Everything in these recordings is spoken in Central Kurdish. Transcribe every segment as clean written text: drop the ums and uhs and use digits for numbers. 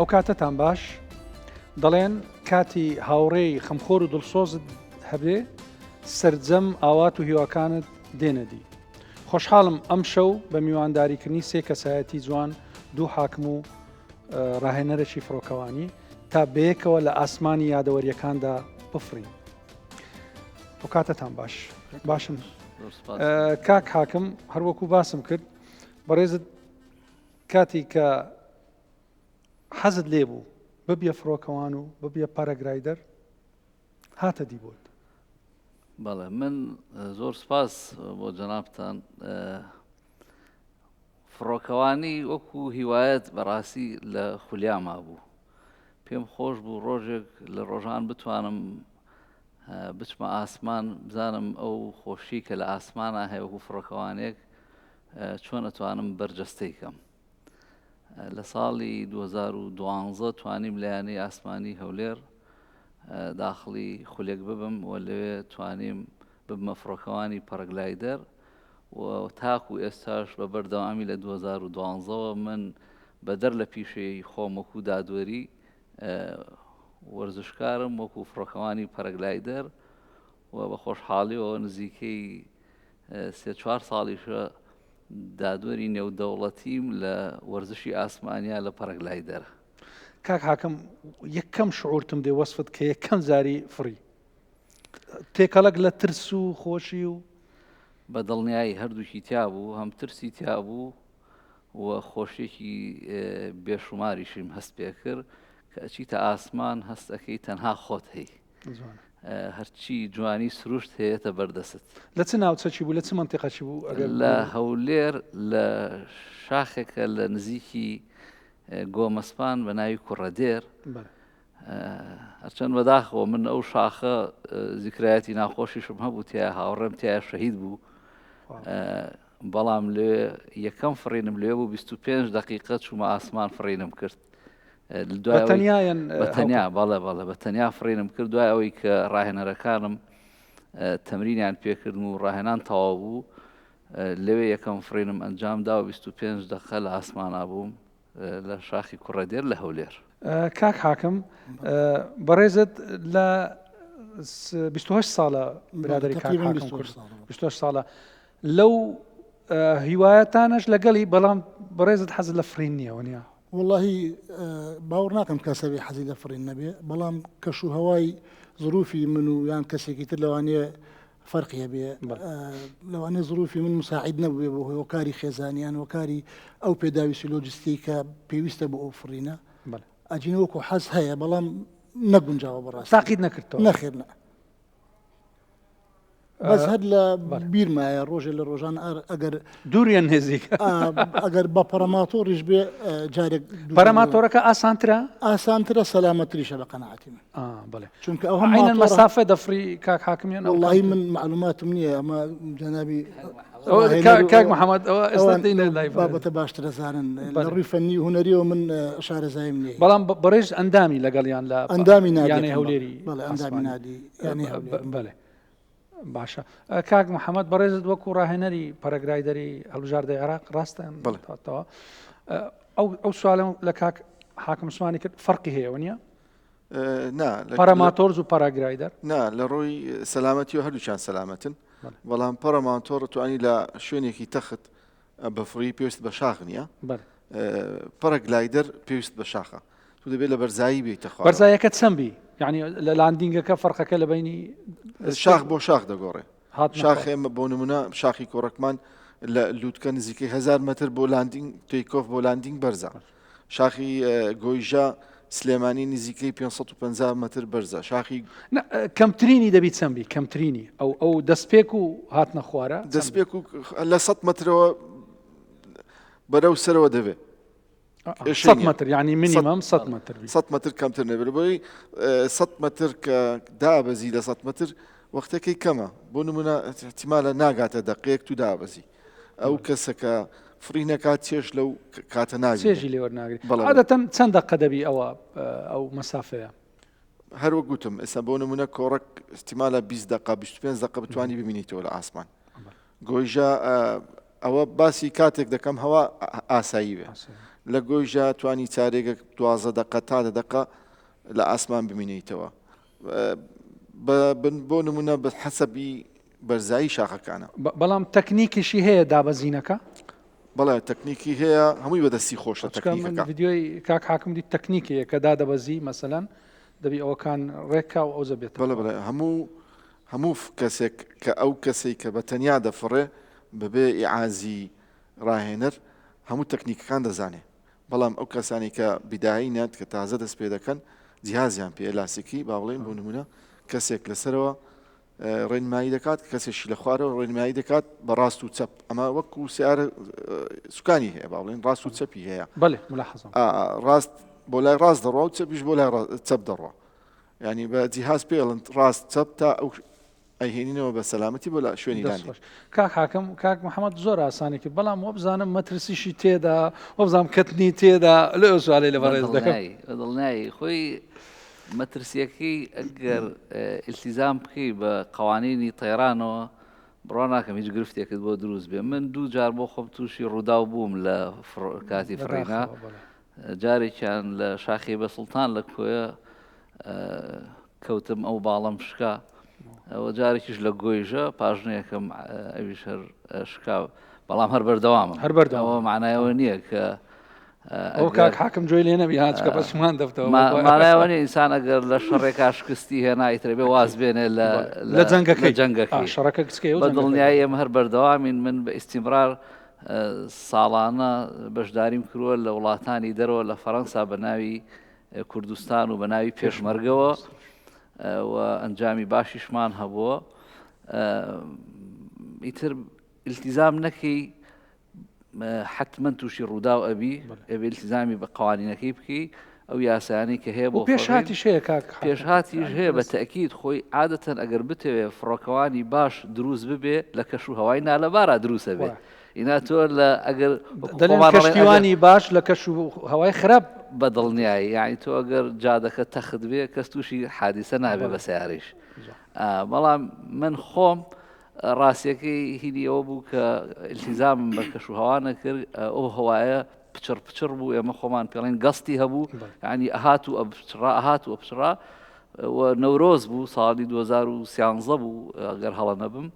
ئەو کاتەتان باش دەڵێن کاتی هاوڕێی خەمخۆر و دڵسۆزت هەبێ سرجەم ئاوات و هیواکانت دێنەدی. خۆشحاڵم ئەم شەو بە میوانداریکردنی سێ کەسایەتی جوان دوو حاکم و ڕاهێنەرێکی فڕۆکەوانی تا بەیەکەوە لە ئاسمانی یادەوەریەکاندا بفڕین. ئەو کاتەتان باشن. کاک حاکم هەروەکو باسم کرد بەڕێزت کاتی کە حەزت لێ بوو ببیە فڕۆکەوان و ببیە پارەگرایدەر هاتە دی بۆت. بەڵێ من زۆر سپاس بۆ جەنابتان. فڕۆکەوانی وەکو هیوایەت بەڕاستی لە خولیاما بوو. پێم خۆش بوو ڕۆژێک لە ڕۆژان بتوانم بچمە ئاسمان بزانم ئەو خۆشی کە لە ئاسمانە هەیە وەکو فڕۆکەوانێک چۆن ئەتوانم بەرجەستەی کەم. لە ساڵی 2012 توانیم لایەنەی ئاسمانی هەولێر داخڵی خولێک ببم و لەوێ توانیم ببمە فڕۆکەوانی پەرەگلایدەر و تاکو ئێستاش بە بەردەوامی لە 2012 من بەدەر لە پیشەی خۆم وەکو دادوەری وەرزشکارم وەکو فڕۆکەوانی پەرەگلایدەر و بە خۆشحاڵیەوە نزیکەی 3-4 ساڵیشە دادوەری نێودەوڵەتیم لە وەرزشی ئاسمانیا لە پەرەگلایدەر. کاک حاکم یەکەم شعورتم دێ وەسفت کە یەکەم زاری فڕی تێکەڵک لە ترس و خۆشی و بە دڵنیایی هەردووکی تیا بوو، هەم ترسی تیا بوو و خۆشیێکی بێشوماریشیم هەست پێ کرد کە ئەچیتە ئاسمان هەست ئەەکەی تەنها خۆت هەی هەرچی جوانی سروشت هەیەتە بەردەست. لە چ ناوچەکی بوو لە چ منتیقەکی بوو؟ لە هەولێر لە شاخێکە لە نزیکی گۆمەسپان بە ناوی کوڕەدێر. هەرچەند بەداخەوە من ئەو شاخە زیکرایەتی ناخۆشیشم هەبوو تیا هاوڕێم تیا شەهید بوو، بەڵام لێ یەکەم فڕینم لێ بوو 25 دقیقە چوومە ئاسمان فڕینم کرد. بەتەنیا بەڵێ بەتەنیا فڕینم کرد دوای ئەوەی کە ڕاهێنەرەکانم تەمرینیان پێکردن و ڕاهێنان تەواو بوو لەوێ یەکەم فڕینم ئەنجامدا و 25 دقیقە لە ئاسمانە بووم لە شاخی کوڕەدێر لە هەولێر. کاک حاکم بەڕێزت لە 28 ساڵە برادری کاک حاکم کرد 28 ساڵە لەو هیوایەتانش لەگەڵی بەڵام بەڕێزت حەزت لە فرین نییە وەنیا؟ واللهی باوەڕ ناکەم کەسەبێ حەزی لە فڕین نەبێ، بەڵام کەش و هەوای زروفی من و یان کەسێکی تر لەوانەیە فەرقیە بێ. لەوانەیە زروفی من مساعید نەبووێ بۆ هۆی وەکاری خێزانیان وەکاری ئەو پێداویستی لۆجستیک کە پێویستە بۆ ئەو فڕینە ئەجینە وەکو حەز هەیە بەڵام نەگونجاوە بەڕاست تاقید نەکردەوە نەخێرنە. بەس هەر لە بیرمایە ڕۆژێ لە ڕۆژان ئەگەر دووریان نێزیک ئەگەر بە پەرەماتۆریش بێ جارێک پەرەماتۆرەکە ئاسانترە سەلامەتریشە بە قەناعەتی من. بڵێ چونکە ئەو هەمینە مەسافە دەفری کاک حاکمیان واللهی من معلوماتم نییە ئەمە جەنابی کاک محەممەد ئەوە ئێستا دێنە لای بابەتە باشترە زانن لە ڕووی فەنی هوەریەوە من شارەزایم نییە، بەڵام بەڕێژ ئەندامی لەگەڵیان لە ئەندامی یانەی هەولێری ئەندامی نادی یانی بەڵێ باشە. کاک محەممەد بەڕێزت وەکو ڕاهێنەری پەرەگرایدەری هەڵبژاردەی عێراق ڕاستە بڵێتەوە ئەو سوالم لە کاک حاکم عوسمانی کرد فەرقی هەیە وەنیە؟ پەرەماتۆرز و پەرەگرایدەر نا لە ڕۆی سەلامەتی و هەردووچیان سەلامەتن، بەڵام پەرەماتۆر توانی لە شوێنێکی تەخت بەفڕی پێویست بە شاخ نییە، پەرەگلایدەر پێویست بە شاخە تو دەبێت لە بەرزایی بێتە بەرزایەکە چەندبی یعنی لە لاندینگەکە فەرقەکە لە بینی شاخ بۆ شاخ دەگۆڕێ. شاخ ئێمە بۆ نمونە شاخی کۆڕکمان لە لووتکە نزیکەی 1000 متر بۆ لاندینگ تێیکۆف بۆ لاندینگ بەرزە. شاخی گۆیژە سلێمانی نزیکەی 550 متر بەرزە. شاخی کەمترینی دەبی چەندبی کەمترینی ئەو دەستپێک و هاتنە خوارە دەستپێک و لە 100 مترەوە بەرەو سەرەوە دەبێت 100 متر یعنی مینیمم 100 متر 100 متر کەمتر نەبێت بۆی 100 متر کە دابەزی لە 100 متر وەختەکەی کەمە بۆ نمونە احتیمالە ناگاتە دەقەیەک تو دابەزی ئەو کەسەکە فڕینەکات چێش لەو کاتە ناگێت چێژی لێوەرناگرێت. عادەتەن چەند دەقە دەبی ئەو مەسافەیە؟ هەروە گوتم ئێستا بۆ نمونە کۆڕک احتیمالە 20 دقە 25 دقە بتوانی ببینیتەوە لە ئاسمان. گۆیژە ئەوە باسی کاتێک دەکەم هەوا ئاسایی بێ لە گۆیژە توانی چارێگە 12 دقە تا دقە لە ئاسمان بمینیتەوە بۆ نمونە بە حەسەبی بەرزایی شاخەکانە. بەڵام تەکنیکیشی هەیە دابەزینەکە؟ بەڵێ تەکنیکی هەیە هەمووی بەدەستی خۆشە تەکنیکەکە. ڤیدیۆی کاک حاکم دی تەکنیکەیە کە دادەبەزی مەسەلەن دەبی ئەوەکان ڕێکا و ئەو زەبێت. بەڵێ هەموو کەسێک کە ئەو کەسێک کە بە تەنیا دەفڕێ بەبێ ئیعازی ڕاهێنەر هەموو تەکنیکەکان دەزانێ. بەڵام ئەو کەسانی کە بیدایی نێت کە تازە دەست پێ دەکەن جیهازیان پێ لاسیکی با بڵێن بۆ نمونە کەسێک لەسەرەوە ڕێنمایی دەکات کەسێکی لە خوارەوە ڕێنمایی دەکات بە ڕاست و چەپ ئەمە وەکو سیارە سوکانی هەیە با بڵێن ڕاست و چەپی هەیە. بەڵێ ملاحەزە ڕاست بۆ لای ڕاست دەڕوا و چەپیش بۆ لای چەپ دەڕوا. ینی بە جیهاز پێڵن ڕاست چەپ تا ئەو ئەیهێنینەوە بە سەلامەتی بۆ لە شوێنی دانی. کاک حاکم کاک محەممەد زۆر ئاسانێکی بەڵام وە بزانم مەترسیشی تێدا وە بزانام کەتنی تێدا لە سوالەی لە بەڕێز دەکەم دڵنیایی خۆی مەترسیەکەی ئەگەر ئیلتیزام بکەی بە قوانینی تەیرانەوە بڕوا ناکەم هیچ گرفتێکت بۆ دروست بێ. من 2 جار بۆ خۆم تووشی ڕوودا و بووم لە کاتی فڕێنا جارێکیان لە شاخی بە سوڵتان لە کۆیە کەوتم ئەو باڵم شکا ئەوە جارێکیش لە گۆیژە پاژنەیەکەم ئەویش هەر شکا بەڵام هەر بەردەوامە هەر بەردەوام معنایەوە نییە کە ئەو کاک حاکم جۆی لێ نەبی هاچکە بەشمان دەفتەوە مانایەوە نیە ئینسان ئەگەر لە شەڕێکا شکستی هێنایترێ بێ واز بێنێ لە جەنگەکەی شەڕەکە گسکەی بە دڵنیایی ئێمە هەر بەردەوامین. من بە ئیستیمرار ساڵانە بەشداریم کردووە لە وڵاتانی دەرەوە لە فەڕەنسا بە ناوی کوردستان و بە ناوی پێشمەرگەوە و ئەنجامی باشیشمان هەبووە. ئیتر ئیلتیزام نەکەی حتمما تووشی ڕوودا و ئەبی ئەبێ ئیلتیزامی بە قوانینەکەی بکەی ئەو یاسایانی کە هەیە بۆ پێشهاتیش هەیە کاک پێشهاتیش هەیە بە تەکید خۆی عادەتەن ئەگەر بتەوێ فڕۆکەوانی باش دروست ببێ لە کەش و هەوای نالەبارە دروستە بێ. ئینا تۆ لە ئەگەر کەشتیوانی باش لە کەش و هەوای خراپ بە دڵنیایی یعنی تۆ ئەگەر جادەکە تەخت بێ کەس تووشی حادیسە نابێ بە سیارش. بەڵام من خۆم ڕاستیەکەی هیدی ئەوە بوو کە ئیلتیزام بە کەش و هەوانە کرد ئەو هەوایە پچڕ بوو ئێمە خۆمان پێڵێن گەستی هەبوو ینی ئەهات و ئەپچڕا ئەهات و ئەپچڕا و نەورۆز بوو ساڵی 2013 بوو ئەگەر هەڵە نەبم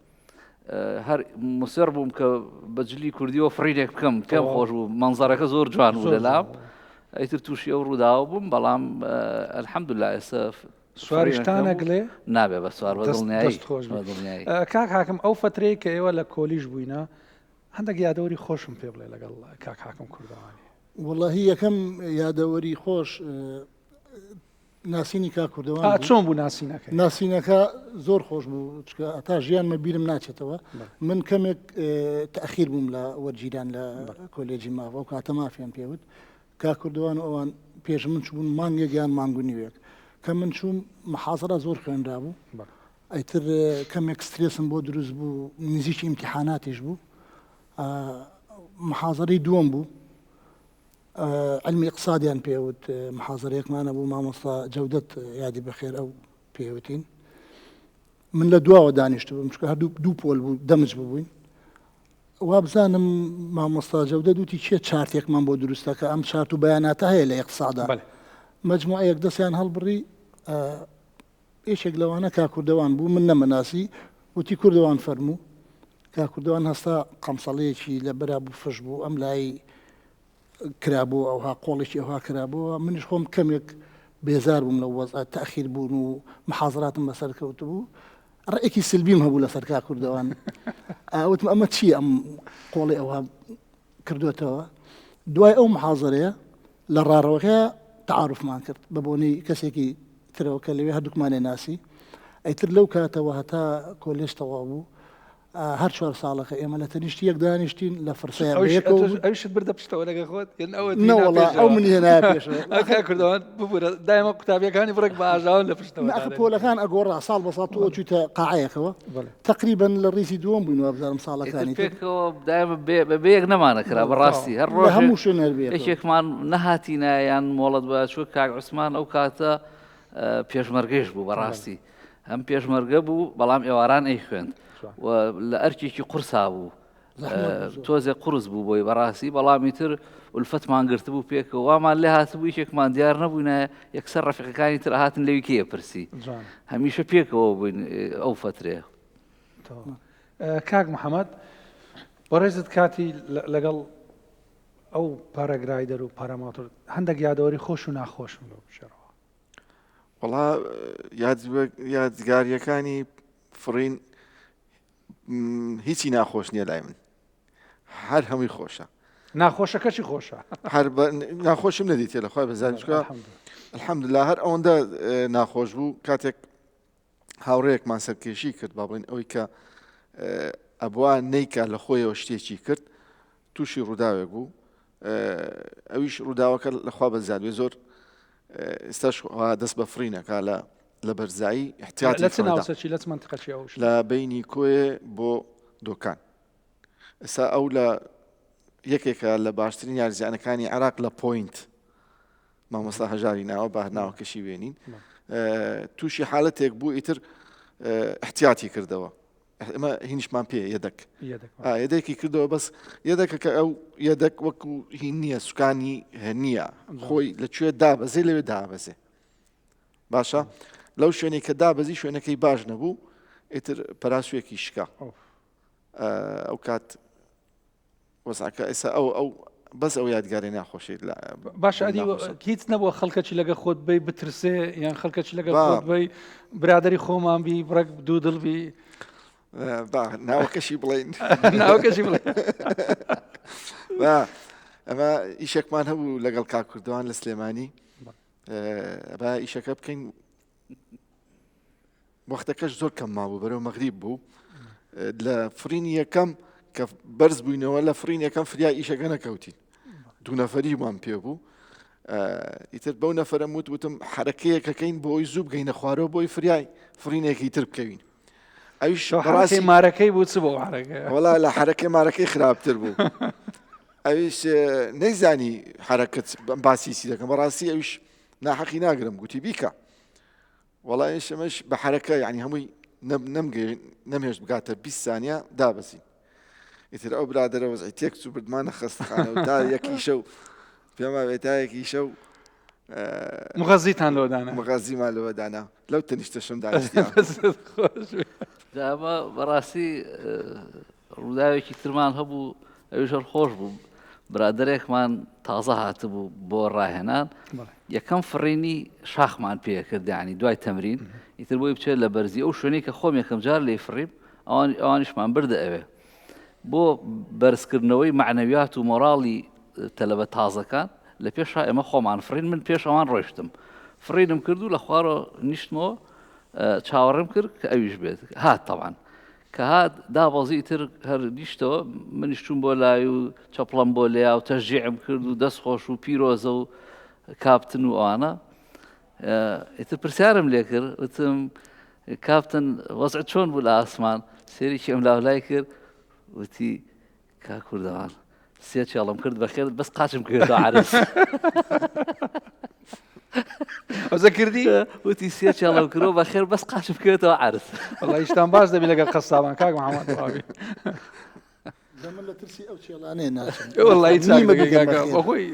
هەر مسێر بووم کە بەجلی کوردیەوە فڕینێک بکەم پێم خۆش بوو مەنزەرەکە زۆر جوان بوو لەلام ئەیتر تووشی ئەو ڕووداوە بووم بەڵام الحەمدوللا ئێستا سواریشتانە گڵێ نابێ بە سوار بە دڵنیایی. کاک حاکم ئەو فترەیە کە ئێوە لە کۆلیژ بووینە هەندێک یادەوەری خۆشم پێ بڵێ لەگەڵ کاک حاکم کوردەوانی. وەڵاهی یەکەم یادەوەری خۆش ناسینی کاک کوردەوان چۆن بوو ناسینەکە؟ ناسینەکە زۆر خۆش بوو تا ژیانمە بیرم ناچێتەوە. من کەمێک تەخیر بووم لە وەرگیران لە کۆلێجی ماوە و کاتە مافیان پێوت کاک کوردەوان و ئەوان پێش من چوون مانگێک یان مانگونیوێک کە من چووم محازەرە زۆر خوێنرا بوو ئەیتر کەمێک سترێسم بۆ دروست بوو نزیکی ئیمتیحاناتیش بوو. محازەرەی دووەم بوو علمی اقتصادیان پێوت محازەرەیەکمانە بوو مامۆستا جەودەت یادی بەخێر ئەو پێوتین. من لە دواوە دانیشت بووم چکە هەردوو دوو پۆل بوو دەمج ببووین. وا بزانم مامۆستا جەودەت وتی چێ چارتێکمان بۆ دروستەکە ئەم چارت و بەیاناتە هەیە لە اقتصادا مەجموعەیەک دەستیان هەڵبڕی ئێشێک لەوانە کا کوردەوان بوو من نەمەناسی وتی کوردەوان فەرموو کا کوردەوان هەستا قەمسەڵەیەکی لە بەرا بوو فش بوو ئەم لای کرابوو ئەوها قۆڵێکی ئەوها کرابووە منیش خۆم کەمێک بێزار بووم لە وەزع تەخیر بوون و محازراتم بەسەر کەوت بوو ڕێکی سلبیم هەبوو لەسەر کا کوردەوان وتم ئەمە چی ئەم قۆڵی ئەوها کردوێتەوە. دوای ئەو محازەرەیە لە ڕاڕەوەکە تعارفمان کرد بە بۆنەی کەسێکی ترەوە کە لەوێ هەردووکمانێ ناسی ئەیتر لەو کاتەوە هەتا کۆلێژ تەواو بوو هەر 4 ساڵەکە ئێمە لە تەنیشتی یەک دانیشتین لە فرسەیە ئەوش بردە پشتەوە لەگە خۆت ئەو منی هێنا پێشەوە کوردەوان ببوورە دایمە قوتابیەکانی بڕێک بە ئاژاون لە پشتەوە پۆلەکان ئەگۆڕا ساڵ بە ساڵ تۆ چوویتە قاعەیەکەوە تقریبن لە ڕیزی دووەم بووین وابزانم ساڵەکانی پێکەوە دایمە بەیەک نەمانە کرا بەڕاستی هەر ڕۆژ هەموو شوێن هەر بێ یەکێکمان نەهاتینە یان مۆڵەت بە چوە کاک عوسمان ئەو کاتە پێشمەرگەش بوو بەڕاستی هەم پێشمەرگە بوو بەڵام ئێواران ئەی خوێند و لە ئەرکێکی قورسا بوو تۆزێ قورس بوو بۆی بەڕاستی بەڵامی تر ولفەتمان گرت بوو پێکەوە وامان لێ هاتبوو یەکێکمان دیار نەبووینە یەکسەر ڕەفیقەکانی تر هاتن لەوی کێیە پرسی هەمیشە پێکەوە بووین ئەو فترێ. کاک محەممەد بەڕێزت کاتی لەگەڵ ئەو پارەگرایدەر و پاراماتۆر هەندێک یادەوەری خۆش و ناخۆشم لەو بشێڕەوە. وەڵا یادگاریەکانی فڕین هیچی ناخۆش نییە لای من، هەر هەمووی خۆشە. ناخۆشەکەشی خۆشە هەر ناخۆشم نەدیتێ لەخوای بەزانشکە الحەمدلله هەر ئەوەندە ناخۆش بوو کاتێک هاوڕەیەکمان سەرکێشی کرد با بڵێن ئەوەی کە ئەبوا نەیکا لە خۆیەوە شتێکی کرد تووشی ڕووداوێک بوو ئەویش ڕووداوەکە لەخوا بەزانوێ زۆر ئێستاش دەست بە فڕینەکە لە بەرزایی احتیاتی لە بینی کۆیە بۆ دۆکان. ئێستا ئەو لە یەکێکە لە باشترین یارزیانەکانی عێراق لە پۆینت مامۆستا هەژاری ناوە با ناوەکەشی وێنین تووشی حالەتێک بوو ئیتر احتیاتی کردەوە ئەمە هینیشمان پێ یەدەکی کردەوە بەس یەدەکە کە ئەو یەدەک وەکو هین نییە سوکانی هەنیە خۆی لەکوێ دابەزێ لەوێ دابەزێ باشە لەو شوێنێک کە دابەزی شوێنەکەی باش نەبوو ئیتر پەراسوێکی شکا ئەو کات وەزعەکە ئێستا ئەو بەس ئەو یادگاری ناخۆشی باش ئەدی هیچ نەبووە خەڵکەی لەگە خۆت بی بترسێ یان خەڵکەی لەگە خۆت بی برادری خۆمان بی بڕێک دوو دڵبی ناوەکەشی بڵێن ناوەکەشی بڵێن ئەمە ئیشێکمان هەبوو لەگەڵ کاک کوردەوان لە سلێمانی ئەمە ئیشەکە بکەین وەختەکەش زۆر کەم مابوو بەرەو مەغریب بوو لە فرینی یەکەم کە بەرز بووینەوە لە فرین یەکەم فریا ئیشەکە نەکەوتین دوو نەفەریمان پێ بوو ئیتر بەو نەفەرم وتم حرەکەیەکەکەین بۆی زوو بگەینە خوارەوە بۆی فریای فرینێکی تر بکەوین ئەویش ڕاستی مارەکەی بوو چ بۆ حرەکە وەڵا لە حرەکەی مارەکەی خراپتر بوو ئەویش نەیزانی حرەکەت باسیسی دەکەم بەڕاستی ئەویش ناحەقی ناگرم گوتی بیکە وەڵا ئێشەمەش بە حرەکە یعنی هەمووی نەمهێشت بگاتە 20 ثانیە دابەزین ئیتر ئەو برادرە وەزعی تێک چوو بردمانە خەستەخانە و تا یەکی شەو پێما بێت تا یەکی شەو مغەزیتان لەوەدانا مغەزیمان لەوەدانا لەو تەنیشتەشم دانیشتیان ئەمە بەڕاستی ڕووداوێکی ترمان هەبوو ئەویش خۆش بوو برادرێکمان تازە هاتبوو بۆ ڕاهێنان یەکەم فڕینی شاخمان پێ کرد ینی دوای تەمرین ئیتر بۆی بچێت لە بەرزی ئەو شوێنەی کە خۆم یەکەم جار لێ فڕیم ئەوانیشمان بردە ئەوێ بۆ بەرزکردنەوەی معنەویات و مۆراڵی تەلەبە تازەکان لە پێشا ئێمە خۆمان فرین من پێش ئەوان ڕۆیشتم فرینم کرد و لە خوارە نیشتمەوە چاوەڕێم کرد کە ئەویش بێت هات تەوان کە هات دابەزی تر هەر نیشتەوە منیشتوم بۆ لای و چەپڵم بۆ لیا و تەشجیعم کرد و دەست خۆش و پیرۆزە و کاپتن و ئەوانە ئیتر پرسیارم لێ کرد وتم کاپتن وەزعت چۆن بوو لە ئاسمان سێریکی ئەم لاولای کرد وتی کا کوردەوان سێ چێڵم کرد بەخێر بەس قاچم کردەوە عەرز ئەوزە کردی وتی سێ چێڵم کردەوە بەخێر بەس قاچم کردەوە عەرز وەڵڵا ئیشتان باش دەبی لەگەڵ قەسابان کاک محەممەد وابی دەمە لە ترسی ئەو چێڵانەیە ناچم وەڵڵا بەخۆی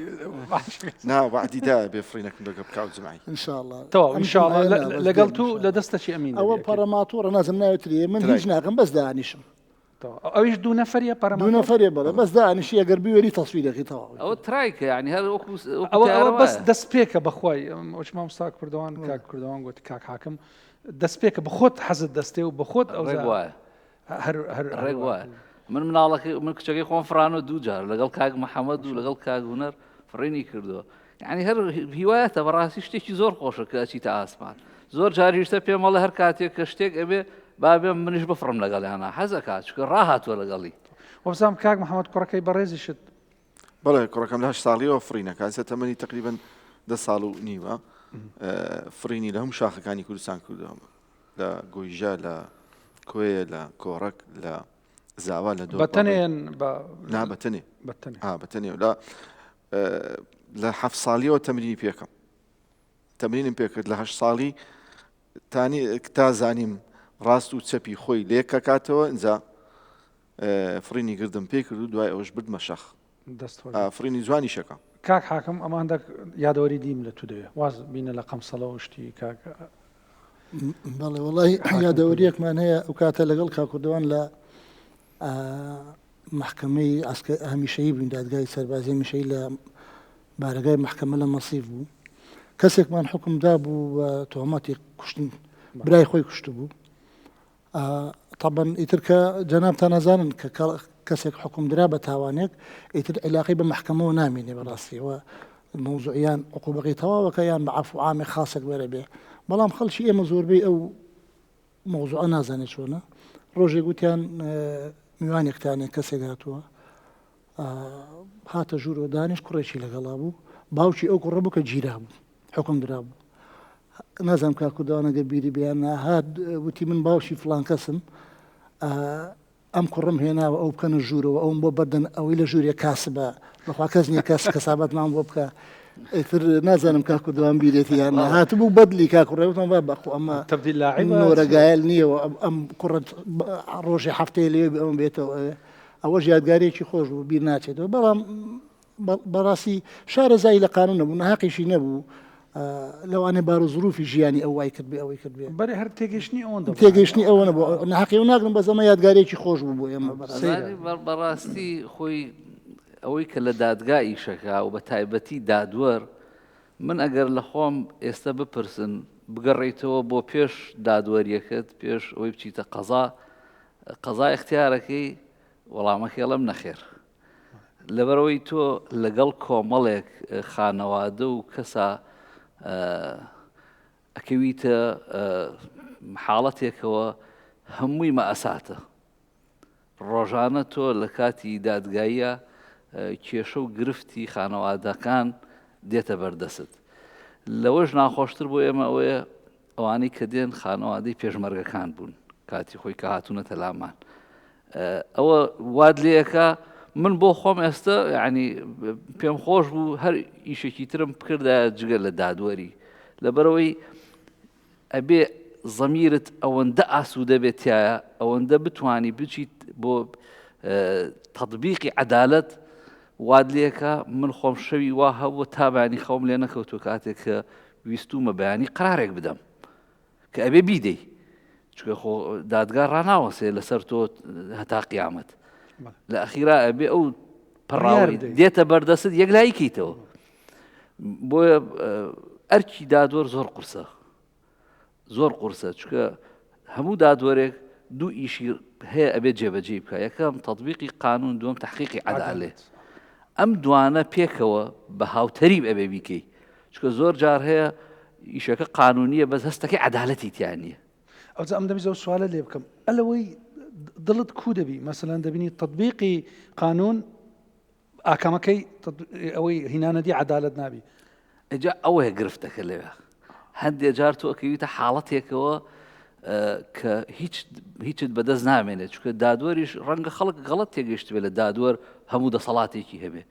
وعدیدا بێ فرینەکەم دەگە بکاو جمعی ئینشاءڵڵا تەواو ئینشاءڵڵا لەگەڵ تو لە دەستەچی ئەمین ئەوە پەرەماتۆڕە نازم ناوێتری من هیچ ناکەم بەس دانیشم ئەویش دوو نەفەریە پەرەماتۆر دوو نەفەریە بەڵێ بەس دانیشی ئەگەر بوێری تەسویرەکەی تەواو ئەوە ترایکە یعنی هەر ئەوە بەس دەست پێکە بەخوای ئەوش مامۆستا کوردەوان کاک کوردەوان گوتی کاک حاکم دەست پێکە بخۆت حەزت دەستێ و بخۆت ئەو ڕێک وایە من مناڵەکەی من کچەکەی خۆم فرانۆ دوو جار لەگەڵ کاک محەممەد و لەگەڵ کاک هونەر فڕینی کردووە یعنی هەر هیوایەتە بەڕاستی شتێکی زۆر خۆشە کە ئەچیتە ئاسمان زۆر جاریشتە پێم وەڵێ هەر کاتێک کە شتێک ئەبێ بابێم منیش بفڕم لەگەڵیانە حەزەکات چکە ڕاهاتووە لەگەڵی وەبزانم کاک محەممەد کوڕەکەی بەڕێزی شت بەڵێ کوڕەکەم لە 8 ساڵیەوە فرینەکە تەمەنی تقریبن 10 ساڵ و نیوە فرینی لە هەموو شاخەکانی کوردستان کردەوە لە گۆیژە لە کوێ لە کۆڕک لە زاوا لە دۆ بەتەنێن بەتەنێ بەتەنێ لە 7 ساڵیەوە تەمرینی پێکەم تەمرینم پێکرد لە 8 ساڵی تا زانیم ڕاست و چەپی خۆی لێک کاتەوە ئینجا فرینی گردم پێ کرد و دوای ئەوش بردمە شەخ دەست فرینی جوانی شەکە کاک حاکم ئەمان یادەوەری دیم لە تو دەوێ واز بینە لە قەمسەڵەوە شتی کاک بەڵێ وڵی یادەوەریەکمان هەیە ئەو کاتە لەگەڵ کاکوردەوان لە محکمەی هەمیشەیی بووین دادگای سەربازی هەمیشەیی لە بارگای محکمە لە مەسیف بوو کەسێکمان حکمدا بوو بە تۆمەتی کوشتن برای خۆی کوشت بوو طبعا ئیتر کە جەنابتان نەزانن کە کەسێک حکومدرا بە تاوانێک ئیتر علاقی بە محکمەوە نامێنێ بەڕاستیەوە موضوعیان عقوبەکەی تەواوەکە یان بە عەفو عامی خاصێک وەرە بێ بەڵام خەڵکی ئێمە زۆربەی ئەو موضوعە نازانێت چۆنە ڕۆژێک گوتیان میوانێکتانێک کەسێک هاتووە هاتە ژوورەوە دانیش کوڕێکی لەگەڵا بوو باوکی ئەو کوڕە بوو کە گیرا بوو حکم درا بوو نازانم کاکوردەوانەگە بیری بیان هات وتی من باوکی فڵان کەسم ئەم کوڕم هێناوە ئەو بکەنە ژوورەوە ئەوم بۆ بەردەن ئەوەی لە ژووریە کاسبە بەخوا کەس نییە کەس کەسابەتمان بۆ بکە ئیتر نازانم کاکوردەوان بیرێتی یان هاتبوو بەدلی کاکوڕێوتم با بەخۆ ئەمە تەبدیل لاعب نۆرەگایل نییەوە ئەم کوڕ ڕۆژی هەفتەیە لێ ئەوم بێتەوە ئەوە یادگارێکی خۆش بوو بیر ناچێتەوە بەڵام بەڕاستی شارەزایی لە قانون نەبوو نەحەقیشی نەبوو لەوانێ بار و زروفی ژیانی ئەو وای کرد بێ ئەوەی کرد بێ بەرێ هەر تێگەشتنی ئەوەن تێگەشتنی ئەوە نەبوو نەحەقی و ناگرم بە زەمە یادگارێکی خۆش بوو بۆ ئێمە بەڕاستی خۆی ئەوەی کە لە دادگا ئیشەکە و بە تایبەتی دادوەر من ئەگەر لە خۆم ئێستا بپرسن بگەڕێیتەوە بۆ پێش دادوەریەکەت پێش ئەوەی بچیتە قەزا اختیارەکەی وەڵامەکێڵم نەخێر لەبەرەوەی تۆ لەگەڵ کۆمەڵێک خانەوادە و کەسە ئەکەویتە حاڵەتێکەوە هەمووی مەئەساتە ڕۆژانە تۆ لە کاتی دادگاییە کێشە و گرفتی خانەوادەکان دێتە بەردەست لەوەش ناخۆشتر بۆ ئێمە ئەوەیە ئەوانەی کە دێن خانەوادەی پێشمەرگەکان بوون کاتی خۆی کە هاتوونەتە لامان ئەوە واد لێەکە من بۆ خۆم ئێستا یعنی پێم خۆش بوو هەر ئیشێکی ترم بکردە جگە لە دادوەری لەبەرەوەی ئەبێ زەمیرت ئەوەندە ئاسوودە بێتایە ئەوەندە بتانی بچیت بۆ تەطبیقی عەدالەت واد لێەکە من خۆم شەوی وا هەبوو تابانی خەوم لێ نەکەوتوە کاتێک کە ویستومە بەیانی قرارێک بدەم کە ئەبێ بیدەی چکە خۆ دادگا ڕناوەسێ لەسەر تۆ هەتا قیامەت لە ئەخیرا ئەبێ ئەو پەڕاوی دێتە بەردەست یەک لایکیتەوە بۆیە ئەرکی دادوەر زۆر قورسە چکە هەموو دادوەرێک دوو ئیشی هەیە ئەبێت جێبەجێ بکە یەکەم تەطبیقی قانون دووەم تەحقیقی عەدالەت ئەم دوانە پێکەوە بە هاوتەریب ئەبێ بیکەی چکە زۆر جار هەیە ئیشەکە قانونیە بەس هەستەکەی عەدالەتی تیان نییە ئەو ئەم دەبی زەو سوالە لێ بکەم ئەلەوەی دڵت کو دەبی مەسەلەن دەبینی تطبیقی قانون ئاکەمەکەی ئەوەی هینانەدی عەدالەت نابی ئەجا ئەوەیە گرفتەکە لەوێ هەندێک جار تۆ ئەکەویتە حاڵەتێکەوە کە هیچت بەدەست نامێنێت چکە دادوەریش ڕەنگە خەڵک غەڵەت تێگەشت بێت لە دادوەر هەموو دەسەڵاتێکی هەبێ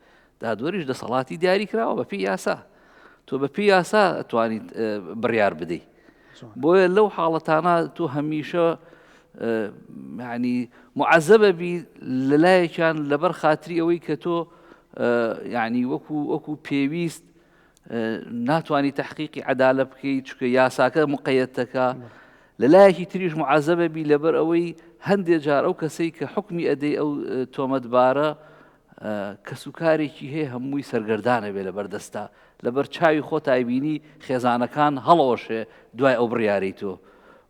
دادوەریش دەسەڵاتی دیاری کراوە بە پێی یاسا تۆ بە پێی یاسا توانیت بڕیار بدەی بۆیە لەو حاڵەتانە تۆ هەمیشە یعنی معەزەبە بی لەلایەکیان لەبەر خاتری ئەوەی کە تۆ یعنی وەکو پێویست ناتوانانی تحقیقی عەدالەت بکەیت چکە یاساکە مقەیەتەکە لەلایەکی تریش معەزەبە بی لەبەر ئەوەی هەندێک جار ئەو کەسەی کە حکمی ئەدەی ئەو تۆمەتبارە کەسوکارێکی هەیە هەمووی سەرگەردانە بێ لەبەردەستا لەبەر چاوی خۆتای بینی خێزانەکان هەڵەوەشێ دوای ئەو بڕیاری تۆ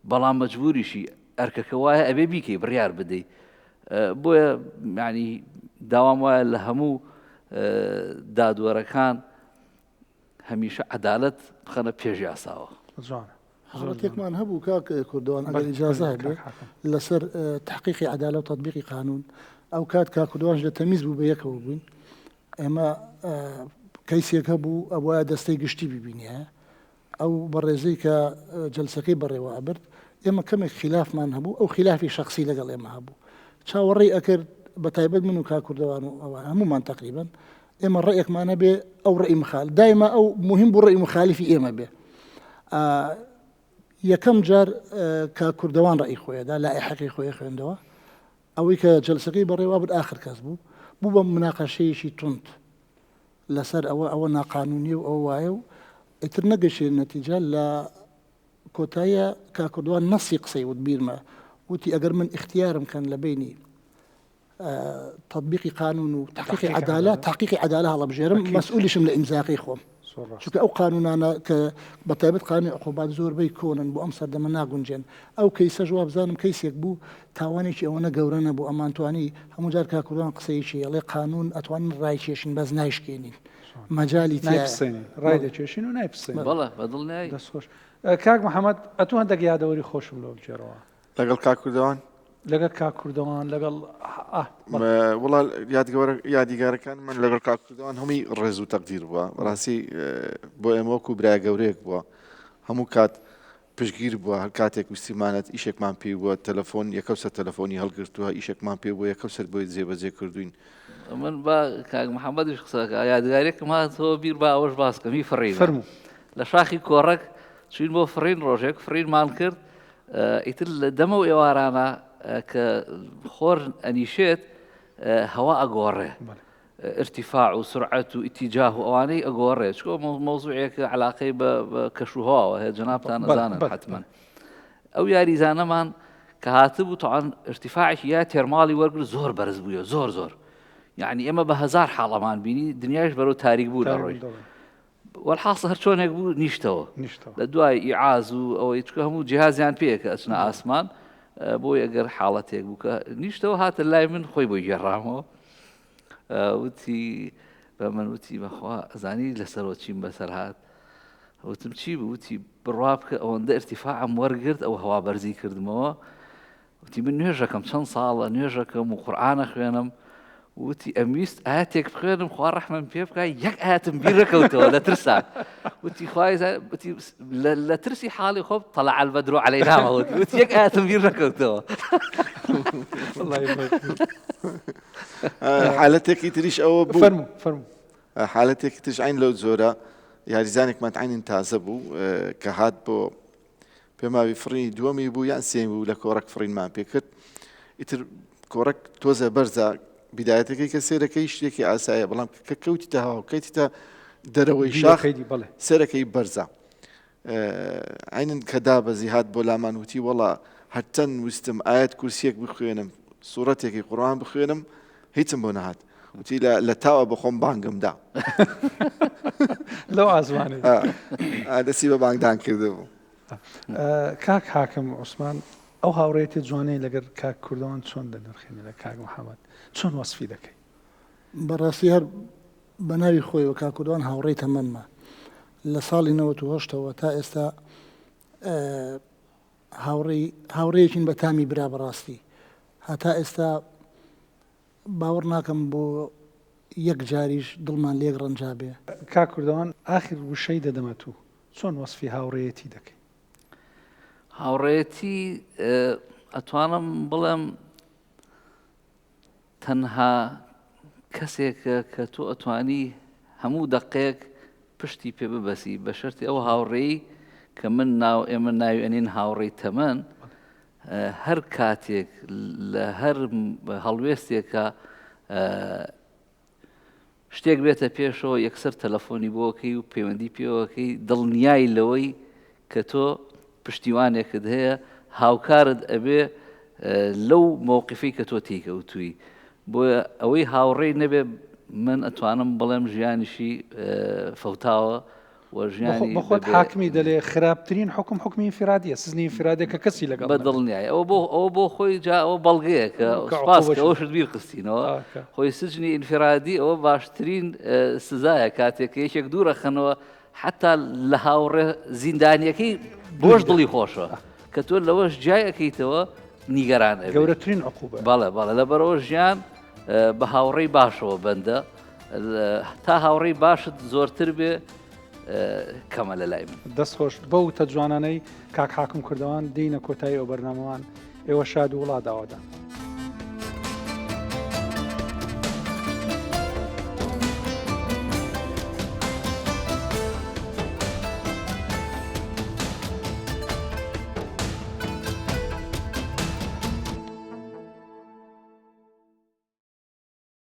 بەڵام مەجبوریشی ئەرکەکە وایە ئەبێ بیکەی بڕیار بدەی بۆیە یعنی داوام وایە لە هەموو دادوەرەکان هەمیشە عەدالەت بخەنە پێش یاساوە حاڵەتێکمان هەبوو کاک کوردەوان ئەگەر ئیجازە هەبێ لەسەر تحقیقی عەدالەت و تەطبیقی قانون ئەو کات کاک کوردەوانش لە تەمیز بوو بە یەکەوە بووین ئێمە کەیسێک هەبوو ئەوە دەستەی گشتی ببینیە ئەو بەڕێزەی کە جەلسەکەی بەڕێوە ئەبرد ئێمە کەمێک خلافمان هەبوو ئەو خلافی شخصی لەگەڵ ئێمە هەبوو چاوەڕێی ئەکرد بە تایبەت من و کاک کوردەوان و ئەوە هەمومان تقریبا ئێمە ڕێیەکمانە بێ ئەو ڕێی مخالف دایما ئەو مهم بوو ڕێی مخالفی ئێمە بێ یەکەم جار کاک کوردەوان ڕێی خۆیەدا لایحەقی خۆی خوێندەوە ئەوەی کە جەلسەکەی بەڕێوا بر ئاخر کەس بوو بوو بە مناقەشەیەکی تونت لەسەر ئەوە ناقانونی و ئەو وایە و ئیتر نەگەشێ نەتیجە لە کۆتاییە کاکردوان نەسی قسەی وت بیرمە وتی ئەگەر من اختیارم کەن لە بینی تطبیقی قانون و تحقیقی عدالە هەڵەبژێرم مەسئولیشم لە ئیمزاقی خۆم چونکە ئەو قانونانە کە بەتایبەت قانونی عقوبات زۆربەی کۆنن بۆ ئەم سەردەمە ناگونجێن ئەو کەیسە جواب بزانم کەیسێک بوو تاوانێکی ئەوەنە گەورە نەبوو ئەمانتوانی هەموو جار کاکردوان قسەیەکی ئەڵێ قانون ئەتوانن ڕای کێشین بەس نایشکێنین مەجای ڕای دەکێشین و نایپسێن بەڵێ بەدڵ نای دەست خۆش کاک محەممەد ئەتوان هەندێک یادەوەری خۆشم لەو بجێرەوە لەگەڵ کاکردەوان لەگەڵ کاکردەوان لەگەڵ وڵا یادیگارەکان من لەگەڵ کاکردەوان هەمووی ڕێز و تەقدیر بووە ڕاستی بۆ ئێمەوەکو برای گەورەیەک بووە هەموو کات پشگیر بووە هەر کاتێک ویستیمانەت ئیشێکمان پێی بووە تەلەفۆن یەکەوسە تەلەفۆنی هەڵگرتووە ئیشێکمان پێ بووە یەکەوسەر بۆی جێبەجێ کردوین من با کاک محەممەدیش قسەکە یادگارێکم هاتەوە بیر بە ئەوەش باسکەمی فڕی لە شاخی کۆڕک چوین بۆ فڕین ڕۆژێک فڕینمان کرد ئیتر لە دەمە و ئێوارانە کە خۆر ئەنیشێت هەوا ئەگۆڕێ ارتفاع و سرعەت و ئیتیجاه و ئەوانەی ئەگۆڕێ چکۆ مەوزوعێکە علاقەی بە کەشوهاوە هەیە جەنابتان نەزانن حتمما ئەو یاریزانەمان کە هاتبوو تەعاان ارتفاعێکی یا تێرماڵی وەرگرت زۆر بەرز بووە زۆر یعنی ئێمە بە هەزار حاڵەمان بینی دنیاش بەرەو تاریک بوو لە ڕۆژ والحاصل هەر چۆنێک بوو نیشتەوە لە دوای ئیعاز و ئەوەی چکە هەموو جیهازیان پێکە ئەچنە ئاسمان بۆی ئەگەر حاڵەتێک بوو کە نیشتەوە هاتە لای من خۆی بۆی گێڕامەوە وتی بە من وتی بەخوا ئەزانی لەسەرەوە چیم بەسەر هات وتم چی بوو وتی بڕوا بکە ئەوەندە ارتفاعم وەرگرت ئەو هەوا بەرزی کردمەوە وتی من نوێژەکەم چەند ساڵە نوێژەکەم و قورئانە خوێنم وتی ئەمویست ئاەتێک بخوێنم خوا ڕەحمەم پێ بکە یەک ئاەتم بیر نەکەوتەوە لە ترسان وتی خوای لە ترسی حاڵی خۆم طلع البدر علينا وتی یەک ئاەتم بیر نەکەوتەوە حالەتێکی تریش ئەوە بوو فەرموو حالەتێکی تریش عین لەو جۆرە یاریزانێکمان عینین تازە بوو کە هات بۆ پێماوی فڕینی دووەمی بوو یان سێمی بوو لە کۆڕک فڕینمان پێ کرد ئیتر کۆڕک تۆزە بەرزە بیدایەتەکەی کە سێرەکەی شتێکی ئاسایە بەڵام کە کەوتیتە هەوا کەیتیتە دەرەوەی شاخ سەرەکەی بەرزە عینن کە دابەزی هات بۆ لامان وتی وەڵا هەرچەند ویستم ئاەت کورسیەک بخوێنم سوورەتێکی قورئان بخوێنم هیچم بۆ نەهات وتی لە تاوە بە خۆم بانگمدا لەو ئازمانی دەسی بە بانگدان کردبوو کاک حاکم عوسمان ئەو هاوڕێتی جوانەی لەگەر کاک کوردەوان چۆن دەنرخێنی لە کاک محەممەد چۆن وەسفی دەکەی بەڕاستی هەر بە ناوی خۆی و کاکردوان هاوڕێی تەمەنمە لە ساڵی 98ەوە تا ئێستا هاوڕێیەکین بە تامی برا بەڕاستی هەتا ئێستا باوەڕ ناکەم بۆ یەک جاریش دڵمان لێک ڕەنجا بێ کاک کوردەوان ئاخر وشەی دەدەمەت و چۆن وەسفی هاوڕێیەتی دەکەی هاوڕێتی ئەتوانم بڵێم تەنها کەسێکە کە تۆ ئەتوانی هەموو دەقەیەک پشتی پێ ببەسی بە شەرتی ئەو هاوڕێی کە من ئێمە ناوێنین هاوڕێی تەمەن هەر کاتێک لە هەر هەڵوێستێکە شتێک بێتە پێشەوە یەکسەر تەلەفۆنی بۆکەی و پەیوەندی پێوەکەی دڵنیای لەوەی کە تۆ پشتیوانێکت هەیە هاوکارت ئەبێ لەو مووقفی کە تۆ تێکەوتووی بۆیە ئەوەی هاوڕێی نەبێ من ئەتوانم بڵێم ژیانیشی فەوتاوە بەخۆت حاکمی دەلێ خراپترین حکمی ئینفرادیە سزنی ئینفرادێکە کەسی لەگەڵ بە دڵنیای ئەوە بۆ خۆی جا ئەوە بەڵگەیە کە ئەوشت بیر قستینەوە خۆی سجنی ئینفرادی ئەوە باشترین سزایە کاتێک یەکێک دوورەخەنەوە حتا لە هاوڕێ زیندانیەکەی بۆش دڵی خۆشە کە تۆ لەوەش جای ئەەکەیتەوە نیگەران گەورەترین عقوبە بەڵێ لەبەرەوە ژیان بە هاوڕێی باشەوە بەندە تا هاوڕێی باشت زۆرتر بێ کەمە لە لای من دەست خۆش بەو تە جوانانەی کاک حاکم کوردەوان دینە کۆتایی ئەو بەرنامەوان ئێوە شاد و وڵات داوادان